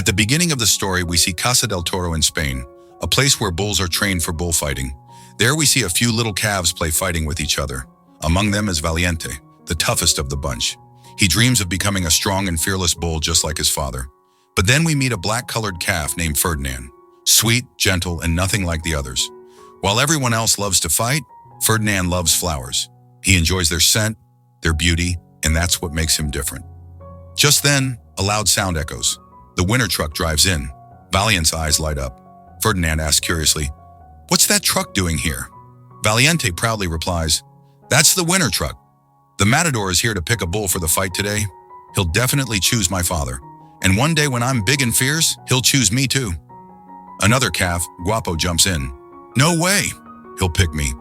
At the beginning of the story, we see Casa del Toro in Spain, a place where bulls are trained for bullfighting. There we see a few little calves play fighting with each other. Among them is Valiente, the toughest of the bunch. He dreams of becoming a strong and fearless bull just like his father. But then we meet a black-colored calf named Ferdinand. Sweet, gentle, and nothing like the others. While everyone else loves to fight, Ferdinand loves flowers. He enjoys their scent, their beauty, and that's what makes him different. Just then, a loud sound echoes. The winter truck drives in. Valiante's eyes light up. Ferdinand asks curiously, "What's that truck doing here?" Valiente proudly replies, "That's the winter truck. The matador is here to pick a bull for the fight today. He'll definitely choose my father. And one day when I'm big and fierce, he'll choose me too." Another calf, Guapo, jumps in. "No way. He'll pick me."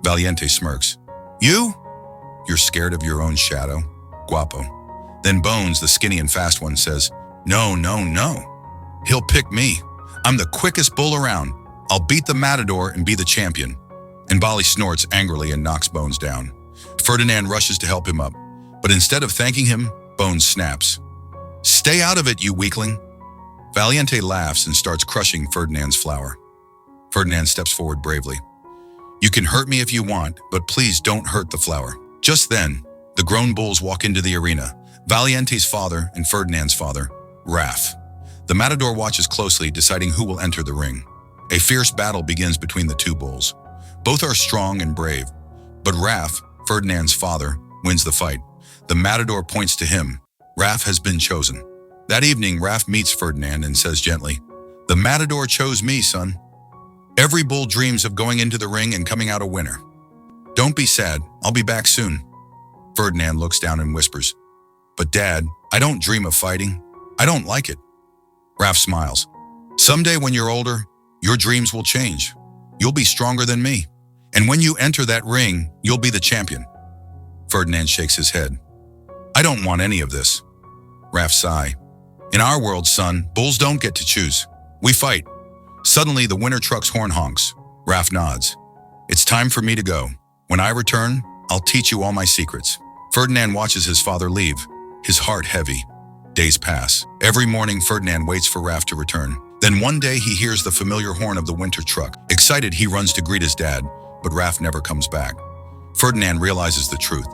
Valiente smirks. "You? You're scared of your own shadow?" Guapo. Then Bones, the skinny and fast one, says, No. He'll pick me. I'm the quickest bull around. I'll beat the matador and be the champion." And Bali snorts angrily and knocks Bones down. Ferdinand rushes to help him up, but instead of thanking him, Bones snaps. "Stay out of it, you weakling." Valiente laughs and starts crushing Ferdinand's flower. Ferdinand steps forward bravely. "You can hurt me if you want, but please don't hurt the flower." Just then, the grown bulls walk into the arena, Valiente's father and Ferdinand's father, Raf. The matador watches closely, deciding who will enter the ring. A fierce battle begins between the two bulls. Both are strong and brave, but Raf, Ferdinand's father, wins the fight. The matador points to him. Raf has been chosen. That evening, Raf meets Ferdinand and says gently, "The matador chose me, son." Every bull dreams of going into the ring and coming out a winner. "Don't be sad, I'll be back soon." Ferdinand looks down and whispers, "But Dad, I don't dream of fighting. I don't like it." Raf smiles. "Someday when you're older, your dreams will change. You'll be stronger than me. And when you enter that ring, you'll be the champion." Ferdinand shakes his head. "I don't want any of this." Raf sigh. "In our world, son, bulls don't get to choose. We fight." Suddenly, the winter truck's horn honks. Raf nods. "It's time for me to go. When I return, I'll teach you all my secrets." Ferdinand watches his father leave, his heart heavy. Days pass. Every morning, Ferdinand waits for Raf to return. Then one day, he hears the familiar horn of the winter truck. Excited, he runs to greet his dad, but Raf never comes back. Ferdinand realizes the truth.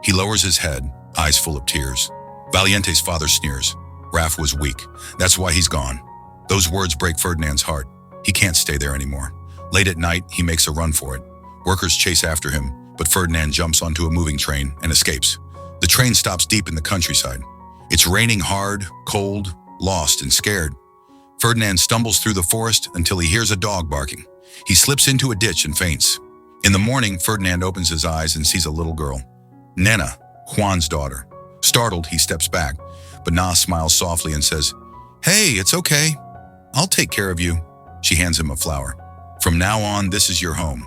He lowers his head, eyes full of tears. Valiente's father sneers. Raf was weak. That's why he's gone. Those words break Ferdinand's heart. He can't stay there anymore. Late at night, he makes a run for it. Workers chase after him, but Ferdinand jumps onto a moving train and escapes. The train stops deep in the countryside. It's raining hard, cold, lost, and scared. Ferdinand stumbles through the forest until he hears a dog barking. He slips into a ditch and faints. In the morning, Ferdinand opens his eyes and sees a little girl. Nena, Juan's daughter. Startled, he steps back, but Na smiles softly and says, "Hey, it's okay. I'll take care of you." She hands him a flower. "From now on, this is your home."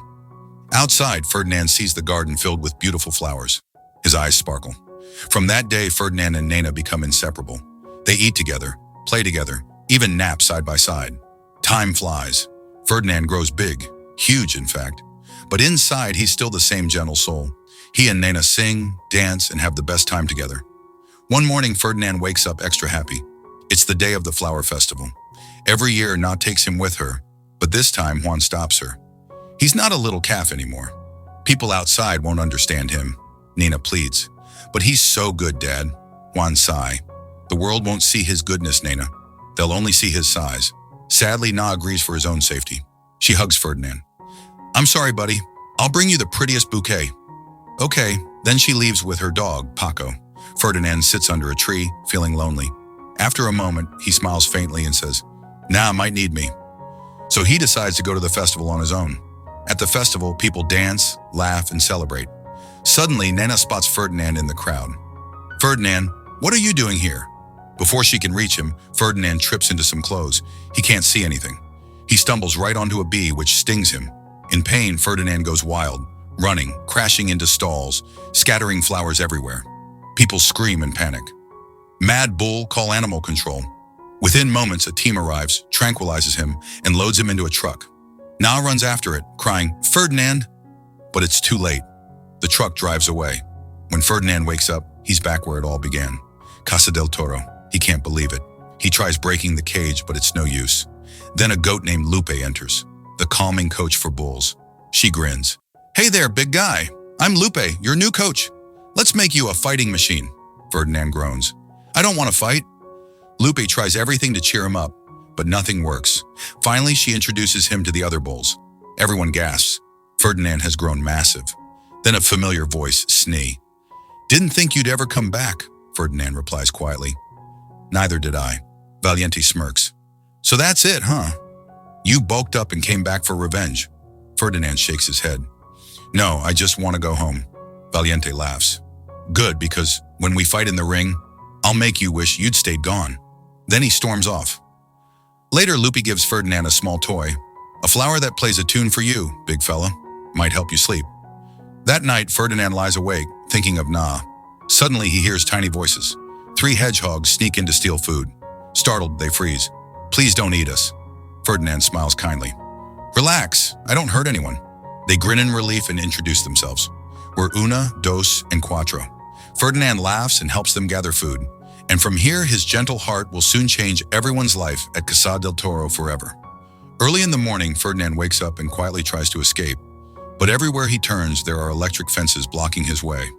Outside, Ferdinand sees the garden filled with beautiful flowers. His eyes sparkle. From that day, Ferdinand and Nena become inseparable. They eat together, play together, even nap side by side. Time flies. Ferdinand grows big, huge in fact. But inside, he's still the same gentle soul. He and Nena sing, dance, and have the best time together. One morning, Ferdinand wakes up extra happy. It's the day of the flower festival. Every year, Na takes him with her, but this time Juan stops her. He's not a little calf anymore. People outside won't understand him, Nena pleads. "But he's so good, Dad." Juan sigh. "The world won't see his goodness, Nena. They'll only see his size." Sadly, Na agrees for his own safety. She hugs Ferdinand. "I'm sorry, buddy. I'll bring you the prettiest bouquet." Okay, then she leaves with her dog, Paco. Ferdinand sits under a tree, feeling lonely. After a moment, he smiles faintly and says, "Na might need me." So he decides to go to the festival on his own. At the festival, people dance, laugh, and celebrate. Suddenly, Nena spots Ferdinand in the crowd. "Ferdinand, what are you doing here?" Before she can reach him, Ferdinand trips into some clothes. He can't see anything. He stumbles right onto a bee, which stings him. In pain, Ferdinand goes wild, running, crashing into stalls, scattering flowers everywhere. People scream in panic. "Mad bull, call animal control." Within moments, a team arrives, tranquilizes him, and loads him into a truck. Na runs after it, crying, "Ferdinand!" But it's too late. The truck drives away. When Ferdinand wakes up, he's back where it all began. Casa del Toro. He can't believe it. He tries breaking the cage, but it's no use. Then a goat named Lupe enters, the calming coach for bulls. She grins. "Hey there, big guy. I'm Lupe, your new coach. Let's make you a fighting machine." Ferdinand groans. "I don't want to fight." Lupe tries everything to cheer him up, but nothing works. Finally, she introduces him to the other bulls. Everyone gasps. Ferdinand has grown massive. Then a familiar voice, Snee. "Didn't think you'd ever come back," Ferdinand replies quietly. "Neither did I." Valiente smirks. "So that's it, huh? You bulked up and came back for revenge." Ferdinand shakes his head. "No, I just want to go home." Valiente laughs. "Good, because when we fight in the ring, I'll make you wish you'd stayed gone." Then he storms off. Later, Lupe gives Ferdinand a small toy. "A flower that plays a tune for you, big fella. Might help you sleep." That night, Ferdinand lies awake, thinking of Na. Suddenly, he hears tiny voices. 3 hedgehogs sneak in to steal food. Startled, they freeze. "Please don't eat us." Ferdinand smiles kindly. "Relax, I don't hurt anyone." They grin in relief and introduce themselves. "We're Una, Dos, and Cuatro." Ferdinand laughs and helps them gather food. And from here, his gentle heart will soon change everyone's life at Casa del Toro forever. Early in the morning, Ferdinand wakes up and quietly tries to escape. But everywhere he turns, there are electric fences blocking his way.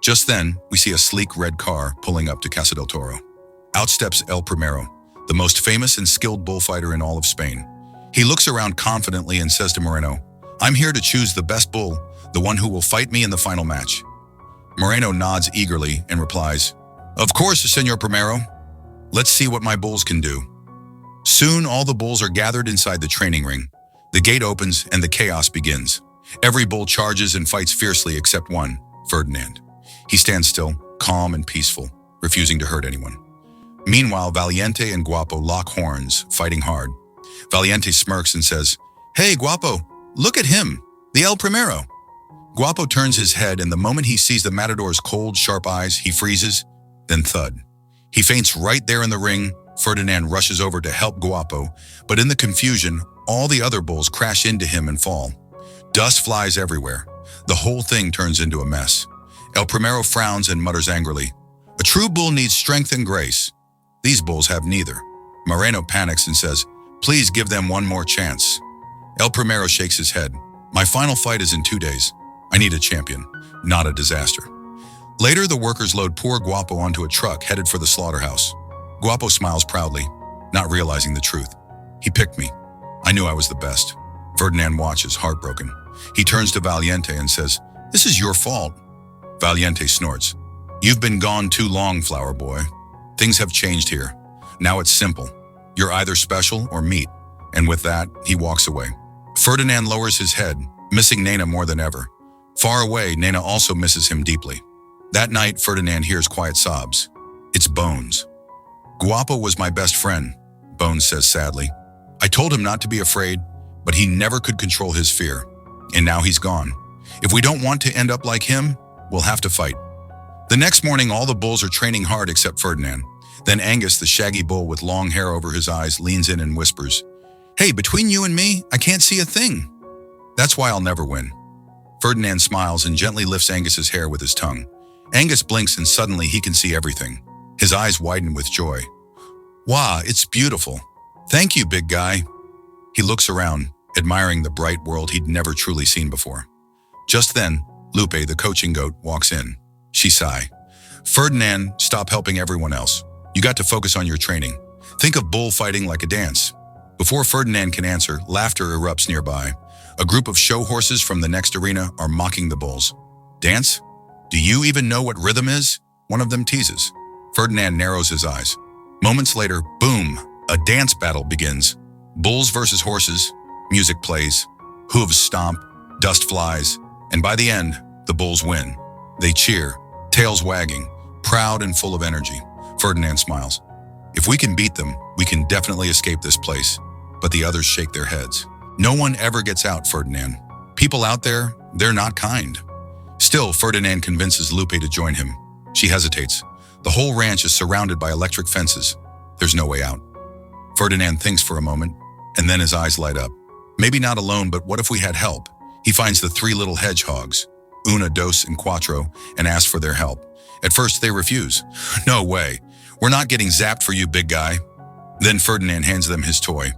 Just then, we see a sleek red car pulling up to Casa del Toro. Out steps El Primero, the most famous and skilled bullfighter in all of Spain. He looks around confidently and says to Moreno, "I'm here to choose the best bull, the one who will fight me in the final match." Moreno nods eagerly and replies, "Of course, Senor Primero. Let's see what my bulls can do." Soon, all the bulls are gathered inside the training ring. The gate opens and the chaos begins. Every bull charges and fights fiercely except one, Ferdinand. He stands still, calm and peaceful, refusing to hurt anyone. Meanwhile, Valiente and Guapo lock horns, fighting hard. Valiente smirks and says, "Hey, Guapo, look at him, the El Primero." Guapo turns his head, and the moment he sees the matador's cold, sharp eyes, he freezes, then thud. He faints right there in the ring. Ferdinand rushes over to help Guapo, but in the confusion, all the other bulls crash into him and fall. Dust flies everywhere. The whole thing turns into a mess. El Primero frowns and mutters angrily, "A true bull needs strength and grace. These bulls have neither." Moreno panics and says, "Please give them one more chance." El Primero shakes his head. "My final fight is in 2 days. I need a champion, not a disaster." Later, the workers load poor Guapo onto a truck headed for the slaughterhouse. Guapo smiles proudly, not realizing the truth. "He picked me. I knew I was the best." Ferdinand watches, heartbroken. He turns to Valiente and says, "This is your fault." Valiente snorts, "You've been gone too long, flower boy. Things have changed here. Now it's simple. You're either special or meat." And with that, he walks away. Ferdinand lowers his head, missing Nena more than ever. Far away, Nena also misses him deeply. That night, Ferdinand hears quiet sobs. It's Bones. "Guapo was my best friend," Bones says sadly. "I told him not to be afraid, but he never could control his fear. And now he's gone. If we don't want to end up like him, we'll have to fight." The next morning, all the bulls are training hard except Ferdinand. Then Angus, the shaggy bull with long hair over his eyes, leans in and whispers, "Hey, between you and me, I can't see a thing." "That's why I'll never win." Ferdinand smiles and gently lifts Angus's hair with his tongue. Angus blinks and suddenly he can see everything. His eyes widen with joy. "Wow, it's beautiful. Thank you, big guy." He looks around, admiring the bright world he'd never truly seen before. Just then, Lupe, the coaching goat, walks in. She sighs. "Ferdinand, stop helping everyone else. You got to focus on your training. Think of bullfighting like a dance." Before Ferdinand can answer, laughter erupts nearby. A group of show horses from the next arena are mocking the bulls. "Dance? Do you even know what rhythm is?" One of them teases. Ferdinand narrows his eyes. Moments later, boom, a dance battle begins. Bulls versus horses, music plays, hooves stomp, dust flies, and by the end, the bulls win. They cheer, tails wagging, proud and full of energy. Ferdinand smiles. "If we can beat them, we can definitely escape this place." But the others shake their heads. "No one ever gets out, Ferdinand. People out there, they're not kind." Still, Ferdinand convinces Lupe to join him. She hesitates. The whole ranch is surrounded by electric fences. There's no way out. Ferdinand thinks for a moment, and then his eyes light up. Maybe not alone, but what if we had help? He finds the 3 little hedgehogs, Una, Dos, and Cuatro, and asks for their help. At first, they refuse. "No way. We're not getting zapped for you, big guy." Then Ferdinand hands them his toy,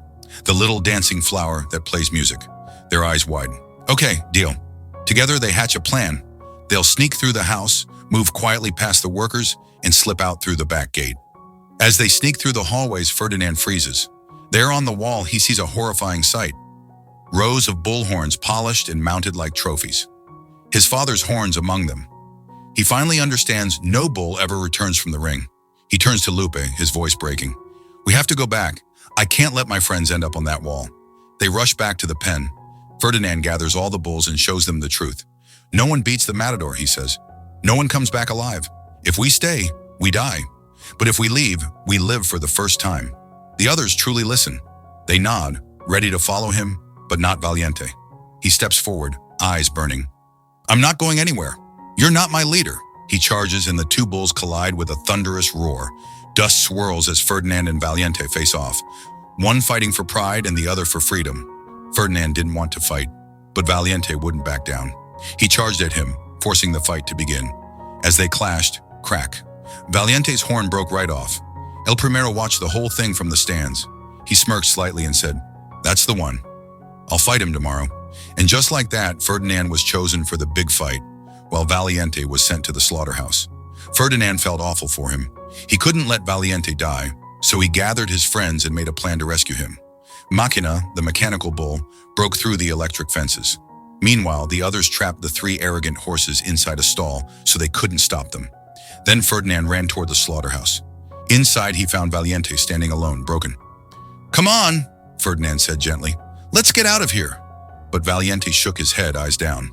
the little dancing flower that plays music. Their eyes widen. Okay, deal. Together they hatch a plan. They'll sneak through the house, move quietly past the workers, and slip out through the back gate. As they sneak through the hallways, Ferdinand freezes. There on the wall, he sees a horrifying sight. Rows of bull horns polished and mounted like trophies. His father's horns among them. He finally understands no bull ever returns from the ring. He turns to Lupe, his voice breaking. We have to go back. I can't let my friends end up on that wall. They rush back to the pen. Ferdinand gathers all the bulls and shows them the truth. No one beats the matador, he says. No one comes back alive. If we stay, we die. But if we leave, we live for the first time. The others truly listen. They nod, ready to follow him, but not Valiente. He steps forward, eyes burning. I'm not going anywhere. You're not my leader. He charges and the two bulls collide with a thunderous roar. Dust swirls as Ferdinand and Valiente face off, one fighting for pride and the other for freedom. Ferdinand didn't want to fight, but Valiente wouldn't back down. He charged at him, forcing the fight to begin. As they clashed, crack. Valiente's horn broke right off. El Primero watched the whole thing from the stands. He smirked slightly and said, That's the one. I'll fight him tomorrow. And just like that, Ferdinand was chosen for the big fight, while Valiente was sent to the slaughterhouse. Ferdinand felt awful for him. He couldn't let Valiente die, so he gathered his friends and made a plan to rescue him. Machina, the mechanical bull, broke through the electric fences. Meanwhile, the others trapped the three arrogant horses inside a stall so they couldn't stop them. Then Ferdinand ran toward the slaughterhouse. Inside, he found Valiente standing alone, broken. Come on, Ferdinand said gently. Let's get out of here. But Valiente shook his head, eyes down.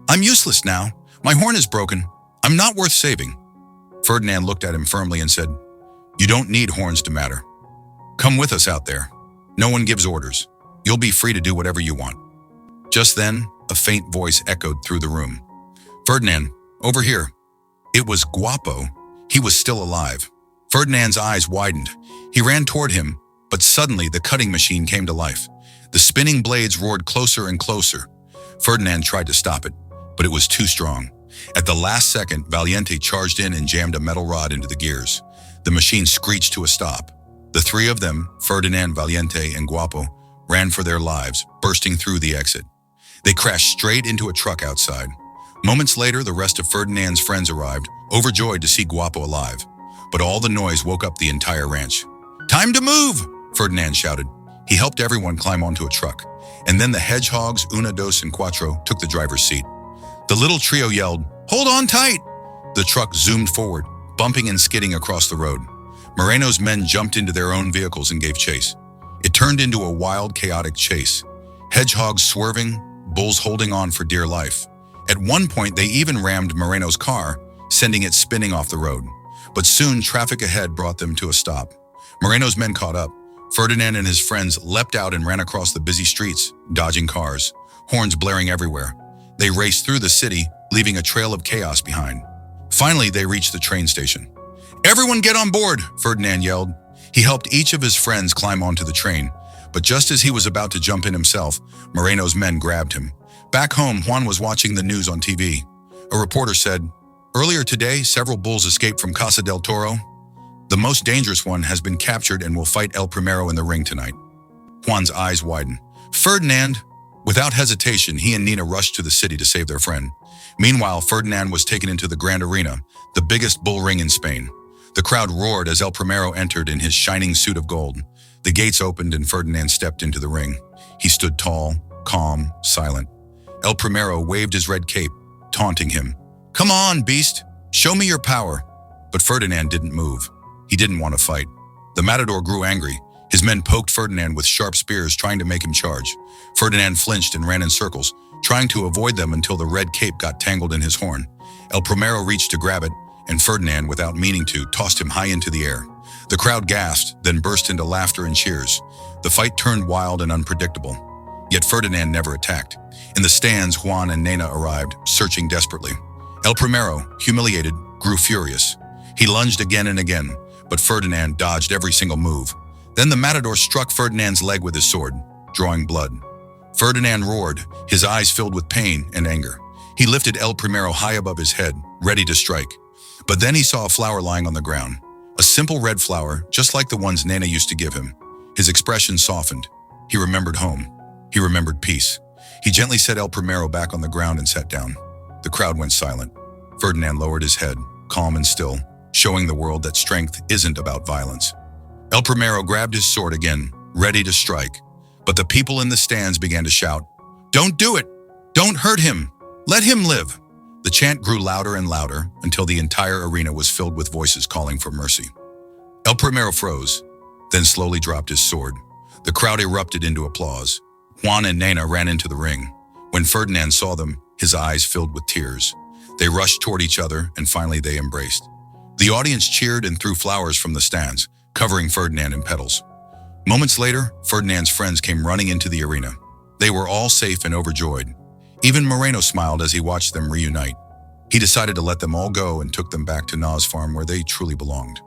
I'm useless now. My horn is broken. I'm not worth saving. Ferdinand looked at him firmly and said, You don't need horns to matter. Come with us out there. No one gives orders. You'll be free to do whatever you want. Just then, a faint voice echoed through the room. Ferdinand, over here. It was Guapo. He was still alive. Ferdinand's eyes widened. He ran toward him, but suddenly the cutting machine came to life. The spinning blades roared closer and closer. Ferdinand tried to stop it, but it was too strong. At the last second, Valiente charged in and jammed a metal rod into the gears. The machine screeched to a stop. The three of them, Ferdinand, Valiente, and Guapo, ran for their lives, bursting through the exit. They crashed straight into a truck outside. Moments later, the rest of Ferdinand's friends arrived, overjoyed to see Guapo alive. But all the noise woke up the entire ranch. Time to move, Ferdinand shouted. He helped everyone climb onto a truck. And then the hedgehogs, Una, Dos, and Cuatro took the driver's seat. The little trio yelled, Hold on tight! The truck zoomed forward, bumping and skidding across the road. Moreno's men jumped into their own vehicles and gave chase. It turned into a wild, chaotic chase. Hedgehogs swerving, bulls holding on for dear life. At one point, they even rammed Moreno's car, sending it spinning off the road. But soon, traffic ahead brought them to a stop. Moreno's men caught up. Ferdinand and his friends leapt out and ran across the busy streets, dodging cars, horns blaring everywhere. They raced through the city, leaving a trail of chaos behind. Finally, they reached the train station. Everyone get on board, Ferdinand yelled. He helped each of his friends climb onto the train, but just as he was about to jump in himself, Moreno's men grabbed him. Back home, Juan was watching the news on TV. A reporter said, Earlier today, several bulls escaped from Casa del Toro. The most dangerous one has been captured and will fight El Primero in the ring tonight. Juan's eyes widened. Ferdinand! Without hesitation, he and Nina rushed to the city to save their friend. Meanwhile, Ferdinand was taken into the Grand Arena, the biggest bull ring in Spain. The crowd roared as El Primero entered in his shining suit of gold. The gates opened and Ferdinand stepped into the ring. He stood tall, calm, silent. El Primero waved his red cape, taunting him. Come on, beast! Show me your power! But Ferdinand didn't move. He didn't want to fight. The matador grew angry. His men poked Ferdinand with sharp spears, trying to make him charge. Ferdinand flinched and ran in circles, trying to avoid them until the red cape got tangled in his horn. El Primero reached to grab it, and Ferdinand, without meaning to, tossed him high into the air. The crowd gasped, then burst into laughter and cheers. The fight turned wild and unpredictable. Yet Ferdinand never attacked. In the stands, Juan and Nena arrived, searching desperately. El Primero, humiliated, grew furious. He lunged again and again, but Ferdinand dodged every single move. Then the matador struck Ferdinand's leg with his sword, drawing blood. Ferdinand roared, his eyes filled with pain and anger. He lifted El Primero high above his head, ready to strike. But then he saw a flower lying on the ground. A simple red flower, just like the ones Nana used to give him. His expression softened. He remembered home. He remembered peace. He gently set El Primero back on the ground and sat down. The crowd went silent. Ferdinand lowered his head, calm and still, showing the world that strength isn't about violence. El Primero grabbed his sword again, ready to strike. But the people in the stands began to shout, "Don't do it! Don't hurt him! Let him live!" The chant grew louder and louder until the entire arena was filled with voices calling for mercy. El Primero froze, then slowly dropped his sword. The crowd erupted into applause. Juan and Nana ran into the ring. When Ferdinand saw them, his eyes filled with tears. They rushed toward each other and finally they embraced. The audience cheered and threw flowers from the stands, covering Ferdinand in petals. Moments later, Ferdinand's friends came running into the arena. They were all safe and overjoyed. Even Moreno smiled as he watched them reunite. He decided to let them all go and took them back to Na's farm where they truly belonged.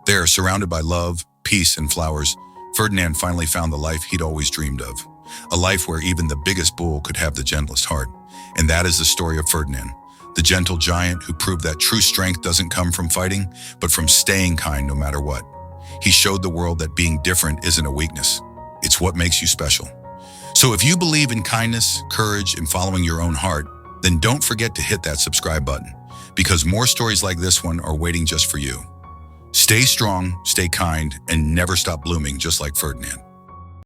There, surrounded by love, peace, and flowers, Ferdinand finally found the life he'd always dreamed of. A life where even the biggest bull could have the gentlest heart. And that is the story of Ferdinand, the gentle giant who proved that true strength doesn't come from fighting, but from staying kind no matter what. He showed the world that being different isn't a weakness. It's what makes you special. So if you believe in kindness, courage, and following your own heart, then don't forget to hit that subscribe button, because more stories like this one are waiting just for you. Stay strong, stay kind, and never stop blooming just like Ferdinand.